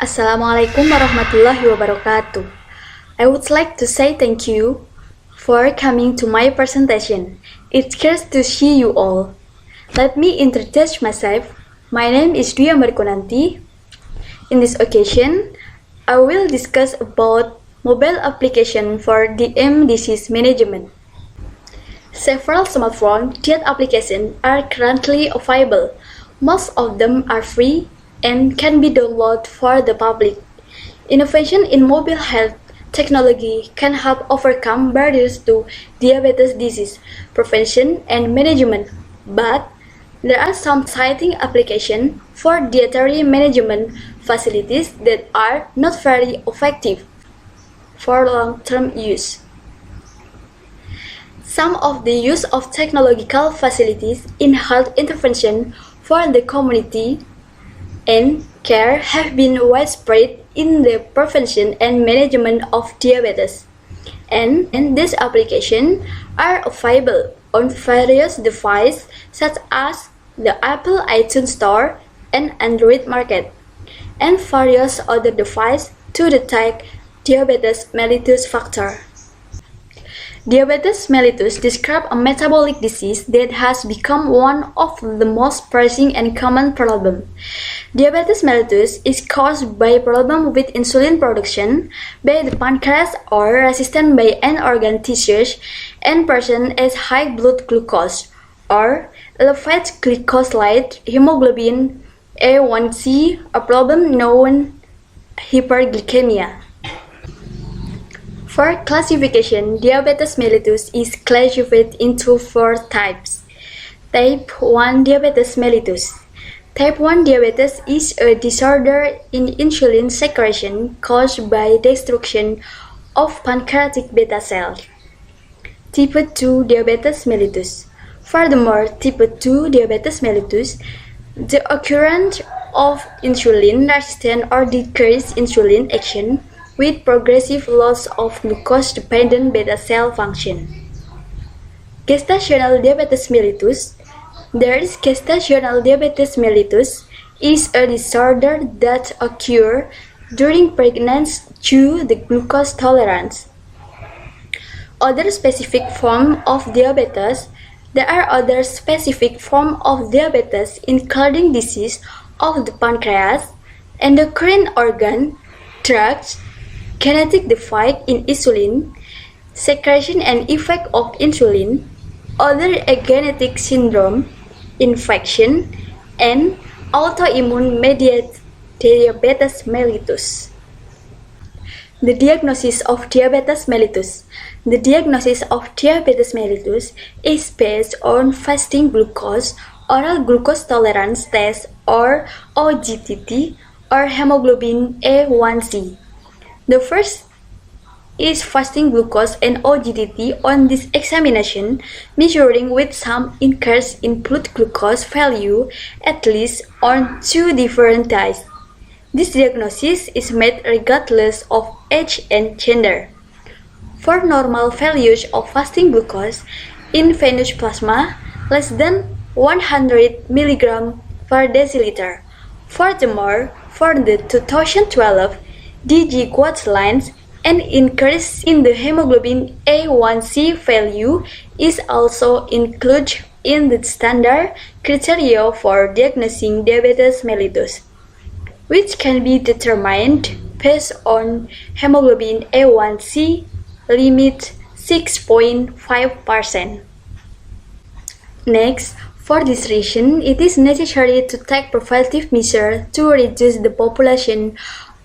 Assalamualaikum warahmatullahi wabarakatuh. I would like to say thank you for coming to my presentation. It's great to see you all. Let me introduce myself. My name is Dwi Ambar Kunanti. In this occasion, I will discuss about mobile application for DM disease management. Several smartphone diet applications are currently available. Most of them are free and can be downloaded for the public. Innovation in mobile health technology can help overcome barriers to diabetes disease prevention and management, but there are some exciting applications for dietary management facilities that are not very effective for long-term use. Some of the use of technological facilities in health intervention for the community and care have been widespread in the prevention and management of diabetes, and these applications are available on various devices such as the Apple iTunes Store and Android Market, and various other devices to detect diabetes mellitus factor. Diabetes mellitus describes a metabolic disease that has become one of the most pressing and common problems. Diabetes mellitus is caused by problems with insulin production by the pancreas or resistant by end organ tissues, and person has high blood glucose or elevated glycosylated hemoglobin A1C, a problem known hyperglycemia. For classification, diabetes mellitus is classified into 4 types. Type 1 diabetes mellitus. Type 1 diabetes is a disorder in insulin secretion caused by destruction of pancreatic beta cells. Type 2 diabetes mellitus. Furthermore, type 2 diabetes mellitus, the occurrence of insulin resistance or decreased insulin action with progressive loss of glucose-dependent beta cell function. Gestational diabetes mellitus. There is gestational diabetes mellitus is a disorder that occurs during pregnancy due to glucose tolerance. Other specific form of diabetes. There are other specific forms of diabetes including disease of the pancreas, endocrine organ, drugs, genetic defect in insulin, secretion and effect of insulin, other genetic syndrome, infection, and autoimmune-mediated diabetes mellitus. The diagnosis of diabetes mellitus. The diagnosis of diabetes mellitus is based on fasting glucose, oral glucose tolerance test, or OGTT, or hemoglobin A1C. The first is fasting glucose and OGTT. On this examination, measuring with some increase in blood glucose value at least on 2 different days. This diagnosis is made regardless of age and gender. For normal values of fasting glucose in venous plasma less than 100 mg per deciliter. Furthermore, for the 2012 DG guidelines, an increase in the hemoglobin A1C value is also included in the standard criteria for diagnosing diabetes mellitus, which can be determined based on hemoglobin A1C limit 6.5%. Next, for this reason, it is necessary to take preventive measures to reduce the population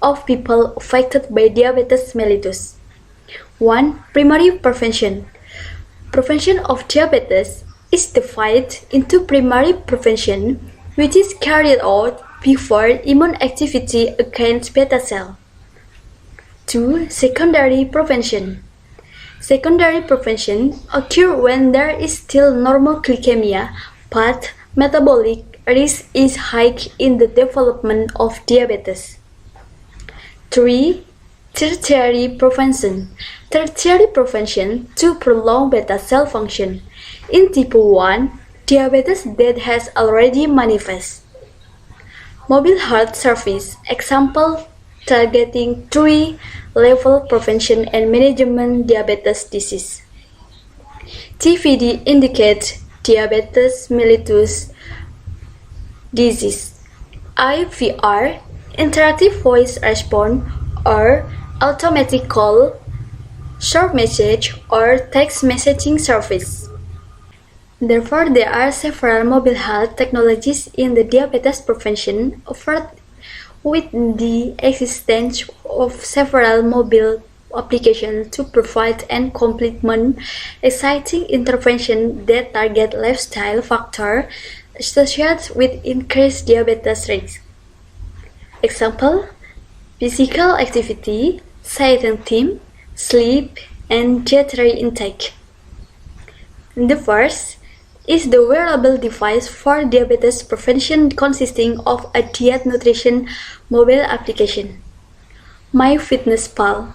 of people affected by diabetes mellitus. 1. Primary prevention. Prevention of diabetes is divided into primary prevention, which is carried out before immune activity against beta cell. 2. Secondary prevention. Secondary prevention occurs when there is still normal glycemia, but metabolic risk is high in the development of diabetes. 3. Tertiary prevention. Tertiary prevention to prolong beta cell function in type 1 diabetes that has already manifest. Mobile health service, example targeting 3-level prevention and management diabetes disease. TVD indicates diabetes mellitus disease. IVR, interactive voice response, or automatic call, short message, or text messaging service. Therefore, there are several mobile health technologies in the diabetes prevention offered with the existence of several mobile applications to provide and complement exciting interventions that target lifestyle factors associated with increased diabetes risk. Example: physical activity, sedentary, sleep, and dietary intake. The first is the wearable device for diabetes prevention consisting of a diet nutrition mobile application. MyFitnessPal,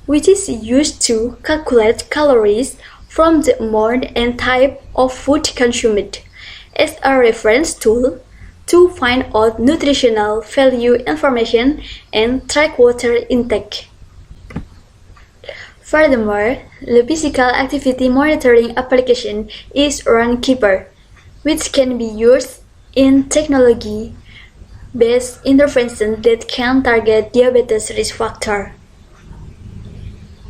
which is used to calculate calories from the amount and type of food consumed, as a reference tool to find out nutritional value information and track water intake. Furthermore, the physical activity monitoring application is Runkeeper, which can be used in technology-based interventions that can target diabetes risk factor.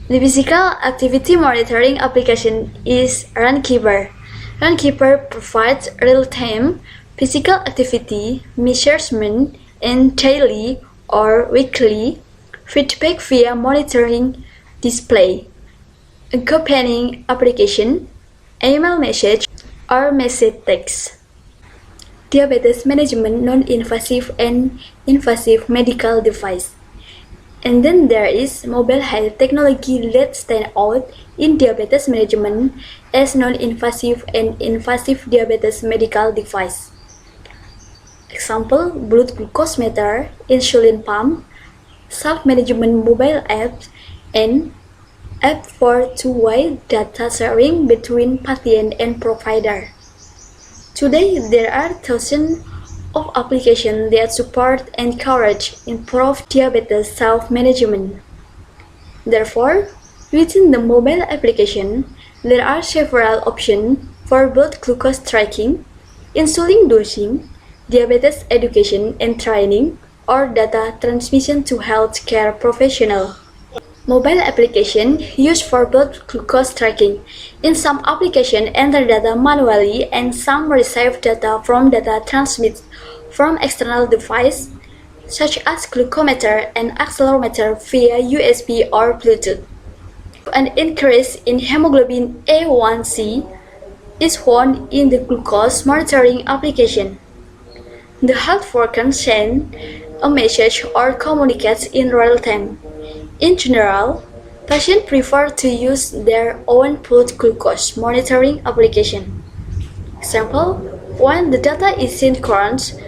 The physical activity monitoring application is Runkeeper. Runkeeper provides real-time physical activity measurement and daily or weekly feedback via monitoring display, accompanying application, email message, or message text. Diabetes management non-invasive and invasive medical device. And then there is mobile health technology that stand out in diabetes management as non-invasive and invasive diabetes medical device. Example: blood glucose meter, insulin pump, self-management mobile apps, and app for two-way data sharing between patient and provider. Today, there are thousands of applications that support and encourage improved diabetes self-management. Therefore, within the mobile application, there are several options for blood glucose tracking, insulin dosing, diabetes education and training, or data transmission to healthcare professionals. Mobile application used for blood glucose tracking. In some applications, enter data manually and some receive data from data transmitted from external devices such as glucometer and accelerometer via USB or Bluetooth. An increase in hemoglobin A1C is found in the glucose monitoring application. The health worker sends a message or communicates in real time. In general, patients prefer to use their own blood glucose monitoring application. Example: when the data is synchronous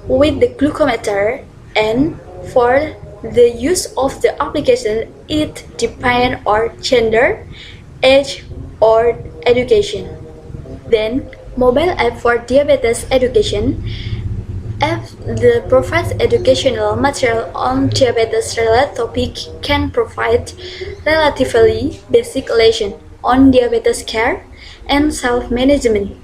with the glucometer, and for the use of the application, it depends on gender, age, or education. Then, mobile app for diabetes education. Apps that provide educational material on diabetes-related topics can provide relatively basic lessons on diabetes care and self-management.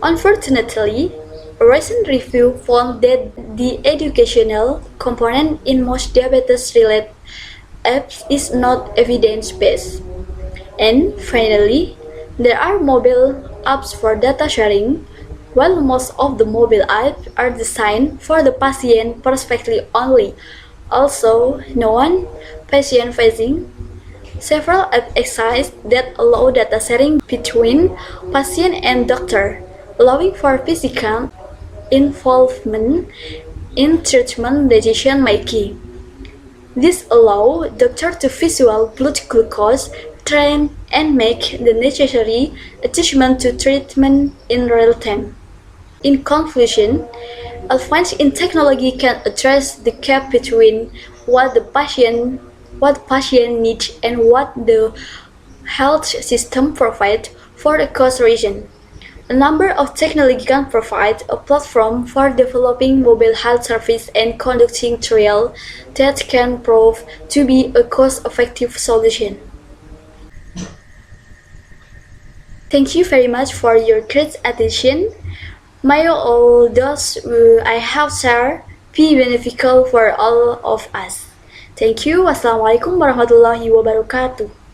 Unfortunately, a recent review found that the educational component in most diabetes-related apps is not evidence-based. And finally, there are mobile apps for data sharing. While most of the mobile apps are designed for the patient perspective only, also known patient-facing, several apps exist that allow data sharing between patient and doctor, allowing for physical involvement in treatment decision-making. This allows doctors to visual blood glucose, train, and make the necessary adjustment to treatment in real time. In conclusion, advance in technology can address the gap between what the patient needs and what the health system provides for a cost reason. A number of technologies can provide a platform for developing mobile health service and conducting trials that can prove to be a cost-effective solution. Thank you very much for your great attention. May all those I have shared be beneficial for all of us. Thank you. Wassalamualaikum warahmatullahi wabarakatuh.